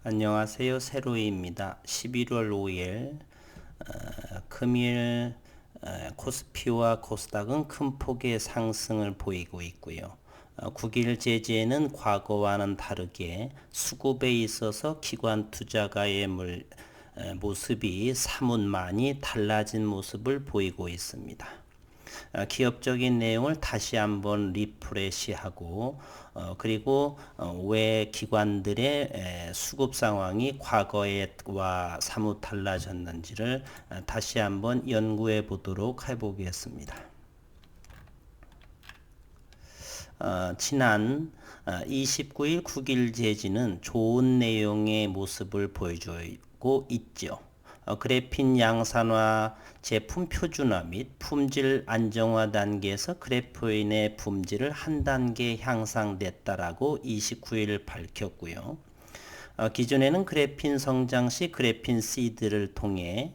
안녕하세요. 세로이입니다. 11월 5일 금일 코스피와 코스닥은 큰 폭의 상승을 보이고 있고요. 9일 제재는 과거와는 다르게 수급에 있어서 기관 투자가의 모습이 사뭇 많이 달라진 모습을 보이고 있습니다. 기업적인 내용을 다시 한번 리프레시하고 그리고 왜 기관들의 수급 상황이 과거와 사뭇 달라졌는지를 다시 한번 연구해 보도록 해보겠습니다. 지난 29일 9일 제지는 좋은 내용의 모습을 보여주고 있죠. 그래핀 양산화 제품 표준화 및 품질 안정화 단계에서 그래프인의 품질을 한 단계 향상됐다라고 29일 밝혔고요. 기존에는 그래핀 성장 시 그래핀 시드를 통해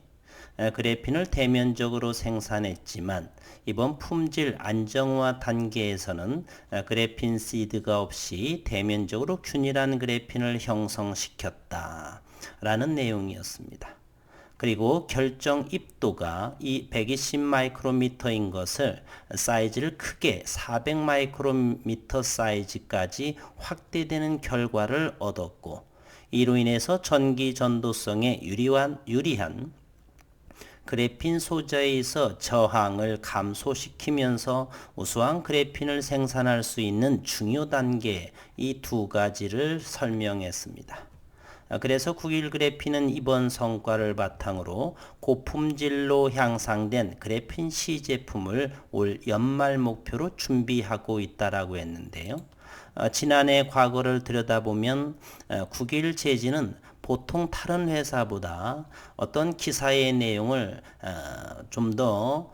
그래핀을 대면적으로 생산했지만 이번 품질 안정화 단계에서는 그래핀 시드가 없이 대면적으로 균일한 그래핀을 형성시켰다 라는 내용이었습니다. 그리고 결정 입도가 이 120 마이크로미터인 것을 사이즈를 크게 400 마이크로미터 사이즈까지 확대되는 결과를 얻었고, 이로 인해서 전기 전도성에 유리한 그래핀 소재에서 저항을 감소시키면서 우수한 그래핀을 생산할 수 있는 중요 단계 이 두 가지를 설명했습니다. 그래서 9일 그래핀은 이번 성과를 바탕으로 고품질로 향상된 그래핀 C 제품을 올 연말 목표로 준비하고 있다라고 했는데요. 지난해 과거를 들여다보면 9일 제지는 보통 다른 회사보다 어떤 기사의 내용을 좀 더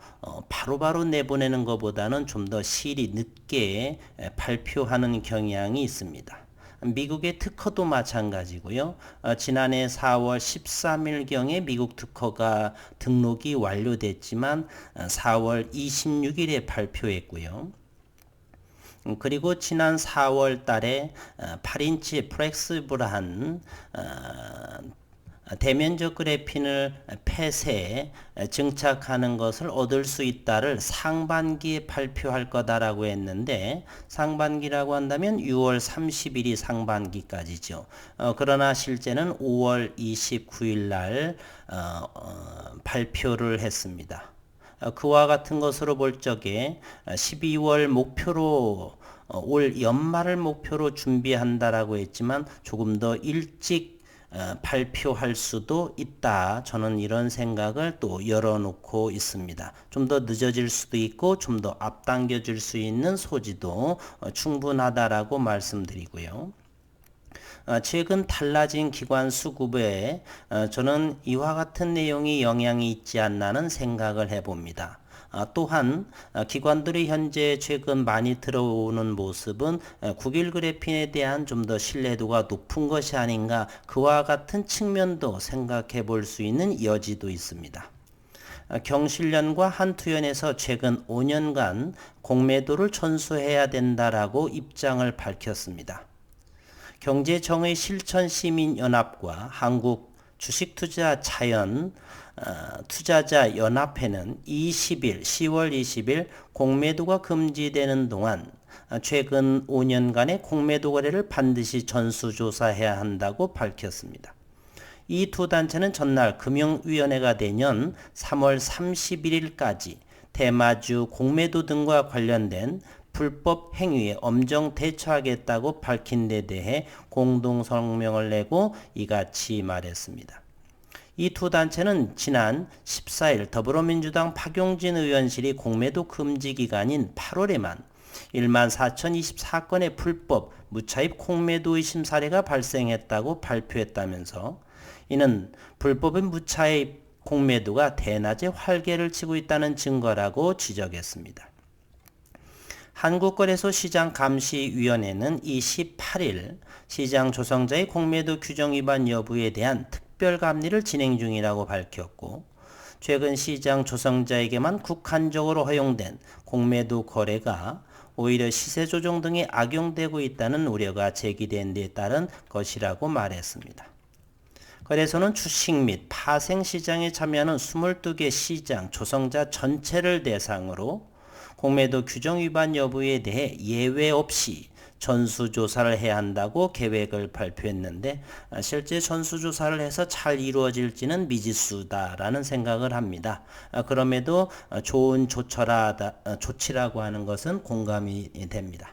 바로바로 내보내는 것보다는 좀 더 실이 늦게 발표하는 경향이 있습니다. 미국의 특허도 마찬가지고요. 지난해 4월 13일경에 미국 특허가 등록이 완료됐지만 4월 26일에 발표했고요. 그리고 지난 4월 달에 8인치 플렉스블한 대면적 그래핀을 폐쇄 증착하는 것을 얻을 수 있다를 상반기에 발표할 거다라고 했는데, 상반기라고 한다면 6월 30일이 상반기까지죠. 그러나 실제는 5월 29일 날 발표를 했습니다. 그와 같은 것으로 볼 적에 12월 목표로 올 연말을 목표로 준비한다라고 했지만 조금 더 일찍 발표할 수도 있다. 저는 이런 생각을 또 열어놓고 있습니다. 좀 더 늦어질 수도 있고 좀 더 앞당겨질 수 있는 소지도 충분하다라고 말씀드리고요. 최근 달라진 기관 수급에 저는 이와 같은 내용이 영향이 있지 않나는 생각을 해봅니다. 또한 기관들이 현재 최근 많이 들어오는 모습은 9일 그래핀에 대한 좀 더 신뢰도가 높은 것이 아닌가, 그와 같은 측면도 생각해 볼 수 있는 여지도 있습니다. 경실련과 한투연에서 최근 5년간 공매도를 전수해야 된다라고 입장을 밝혔습니다. 경제정의 실천시민연합과 한국 주식투자자연 투자자연합회는 10월 20일 공매도가 금지되는 동안 최근 5년간의 공매도 거래를 반드시 전수조사해야 한다고 밝혔습니다. 이 두 단체는 전날 금융위원회가 내년 3월 31일까지 대마주 공매도 등과 관련된 불법 행위에 엄정 대처하겠다고 밝힌 데 대해 공동 성명을 내고 이같이 말했습니다. 이 두 단체는 지난 14일 더불어민주당 박용진 의원실이 공매도 금지 기간인 8월에만 14,024건의 불법 무차입 공매도 의심 사례가 발생했다고 발표했다면서, 이는 불법인 무차입 공매도가 대낮에 활개를 치고 있다는 증거라고 지적했습니다. 한국거래소시장감시위원회는 28일 시장 조성자의 공매도 규정 위반 여부에 대한 특별감리를 진행 중이라고 밝혔고, 최근 시장 조성자에게만 국한적으로 허용된 공매도 거래가 오히려 시세 조정 등에 악용되고 있다는 우려가 제기된 데 따른 것이라고 말했습니다. 거래소는 주식 및 파생 시장에 참여하는 22개 시장 조성자 전체를 대상으로 공매도 규정 위반 여부에 대해 예외 없이 전수조사를 해야 한다고 계획을 발표했는데 실제 전수조사를 해서 잘 이루어질지는 미지수다라는 생각을 합니다. 그럼에도 좋은 조치라고 하는 것은 공감이 됩니다.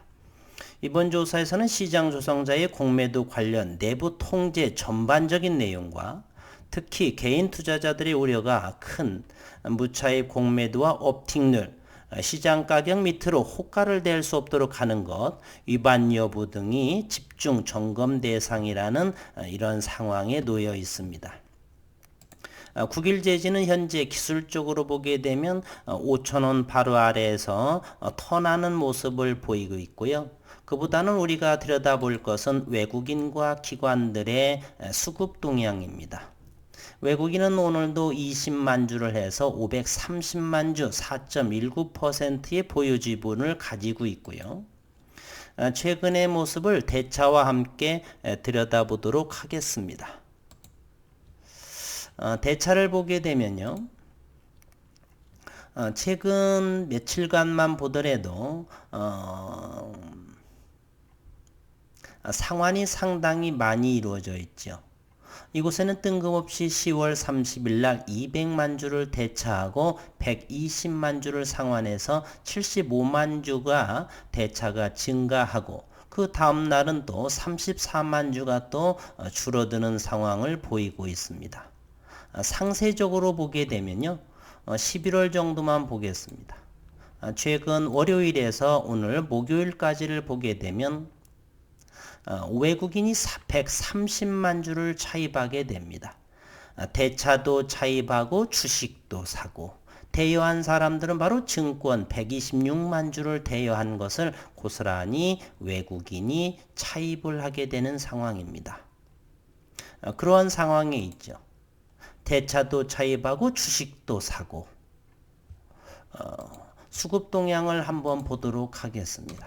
이번 조사에서는 시장 조성자의 공매도 관련 내부 통제 전반적인 내용과 특히 개인 투자자들의 우려가 큰 무차입 공매도와 업팅률, 시장 가격 밑으로 호가를 댈 수 없도록 하는 것, 위반 여부 등이 집중 점검 대상이라는 이런 상황에 놓여 있습니다. 국일제지는 현재 기술적으로 보게 되면 5,000원 바로 아래에서 턴하는 모습을 보이고 있고요. 그보다는 우리가 들여다볼 것은 외국인과 기관들의 수급 동향입니다. 외국인은 오늘도 20만 주를 해서 530만 주 4.19%의 보유 지분을 가지고 있고요. 최근의 모습을 대차와 함께 들여다보도록 하겠습니다. 대차를 보게 되면요. 최근 며칠간만 보더라도 상환이 상당히 많이 이루어져 있죠. 이곳에는 뜬금없이 10월 30일 날 200만 주를 대차하고 120만 주를 상환해서 75만 주가 대차가 증가하고 그 다음 날은 또 34만 주가 또 줄어드는 상황을 보이고 있습니다. 상세적으로 보게 되면요. 11월 정도만 보겠습니다. 최근 월요일에서 오늘 목요일까지를 보게 되면 외국인이 130만 주를 차입하게 됩니다. 대차도 차입하고 주식도 사고 대여한 사람들은 바로 증권 126만 주를 대여한 것을 고스란히 외국인이 차입을 하게 되는 상황입니다. 그러한 상황에 있죠. 대차도 차입하고 주식도 사고 수급 동향을 한번 보도록 하겠습니다.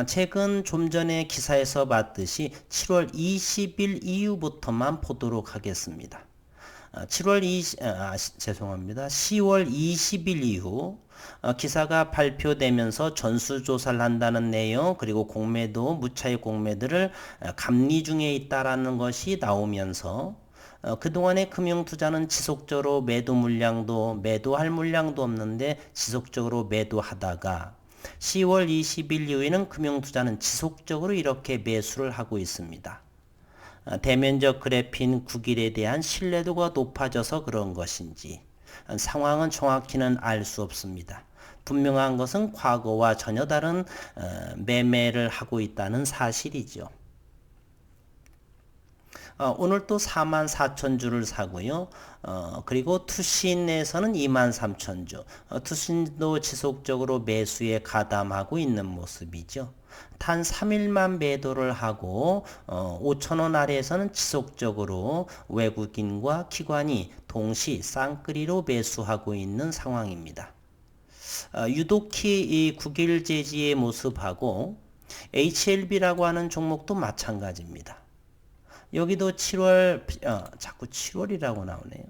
최근 좀 전에 기사에서 봤듯이 7월 20일 이후부터만 보도록 하겠습니다. 10월 20일 이후 기사가 발표되면서 전수조사를 한다는 내용 그리고 공매도, 무차입 공매도를 감리 중에 있다라는 것이 나오면서 그동안의 금융투자는 지속적으로 매도할 물량도 없는데 지속적으로 매도하다가 10월 20일 이후에는 금융투자는 지속적으로 이렇게 매수를 하고 있습니다. 대면적 그래프인 국일에 대한 신뢰도가 높아져서 그런 것인지 상황은 정확히는 알 수 없습니다. 분명한 것은 과거와 전혀 다른 매매를 하고 있다는 사실이죠. 오늘 또 44,000주를 사고요. 그리고 투신에서는 23,000주. 투신도 지속적으로 매수에 가담하고 있는 모습이죠. 단 3일만 매도를 하고 5,000원 아래에서는 지속적으로 외국인과 기관이 동시 쌍끌이로 매수하고 있는 상황입니다. 유독히 이 국일제지의 모습하고 HLB라고 하는 종목도 마찬가지입니다. 여기도 자꾸 7월이라고 나오네요.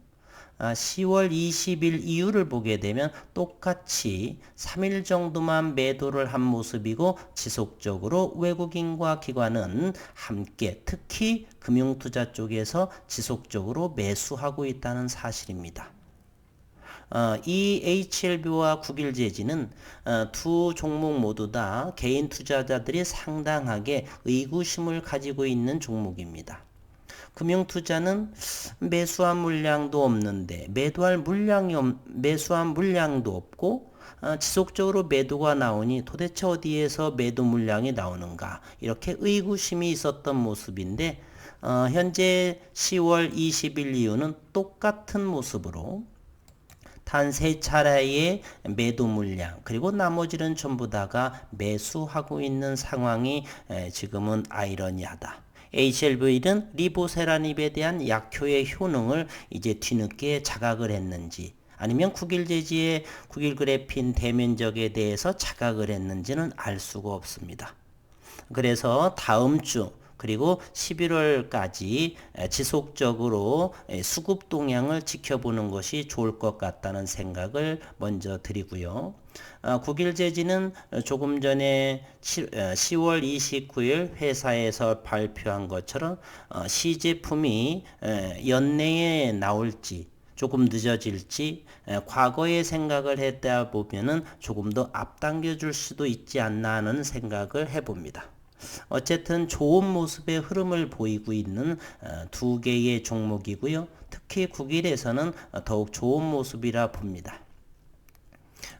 10월 20일 이후를 보게 되면 똑같이 3일 정도만 매도를 한 모습이고 지속적으로 외국인과 기관은 함께 특히 금융투자 쪽에서 지속적으로 매수하고 있다는 사실입니다. 이 HLB와 국일제지는 두 종목 모두 다 개인 투자자들이 상당하게 의구심을 가지고 있는 종목입니다. 금융투자는 매수한 물량도 없는데 매수한 물량도 없고 지속적으로 매도가 나오니 도대체 어디에서 매도 물량이 나오는가 이렇게 의구심이 있었던 모습인데 현재 10월 20일 이후는 똑같은 모습으로 단 3차례의 매도 물량 그리고 나머지는 전부 다가 매수하고 있는 상황이 지금은 아이러니하다. HLV는 리보세라닙에 대한 약효의 효능을 이제 뒤늦게 자각을 했는지 아니면 국일제지의 국일그래핀 대면적에 대해서 자각을 했는지는 알 수가 없습니다. 그래서 다음 주 그리고 11월까지 지속적으로 수급 동향을 지켜보는 것이 좋을 것 같다는 생각을 먼저 드리고요. 국일제지는 조금 전에 10월 29일 회사에서 발표한 것처럼 시제품이 연내에 나올지 조금 늦어질지 과거의 생각을 했다 보면은 조금 더 앞당겨 줄 수도 있지 않나 하는 생각을 해봅니다. 어쨌든 좋은 모습의 흐름을 보이고 있는 두 개의 종목이고요. 특히 국일에서는 더욱 좋은 모습이라 봅니다.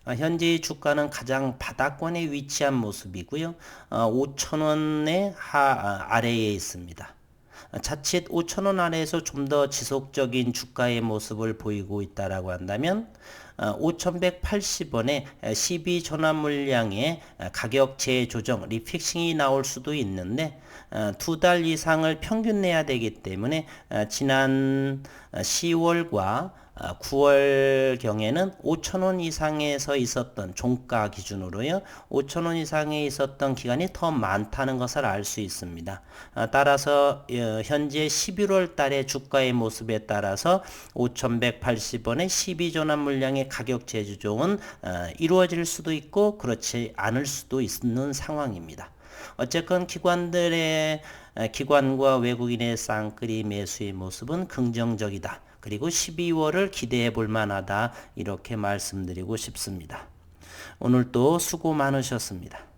현재의 주가는 가장 바닥권에 위치한 모습이고요. 5,000원의 아래에 있습니다. 자칫 5,000원 아래에서 좀 더 지속적인 주가의 모습을 보이고 있다라고 한다면 5,180원에 12 전환 물량의 가격 재조정, 리픽싱이 나올 수도 있는데 두 달 이상을 평균 내야 되기 때문에 지난 10월과 9월 경에는 5,000원 이상에서 있었던 종가 기준으로요. 5,000원 이상에 있었던 기간이 더 많다는 것을 알 수 있습니다. 따라서 현재 11월 달의 주가의 모습에 따라서 5,180원의 12전환 물량의 가격 재조정은 이루어질 수도 있고 그렇지 않을 수도 있는 상황입니다. 어쨌건 기관과 외국인의 쌍끌이 매수의 모습은 긍정적이다. 그리고 12월을 기대해 볼 만하다. 이렇게 말씀드리고 싶습니다. 오늘도 수고 많으셨습니다.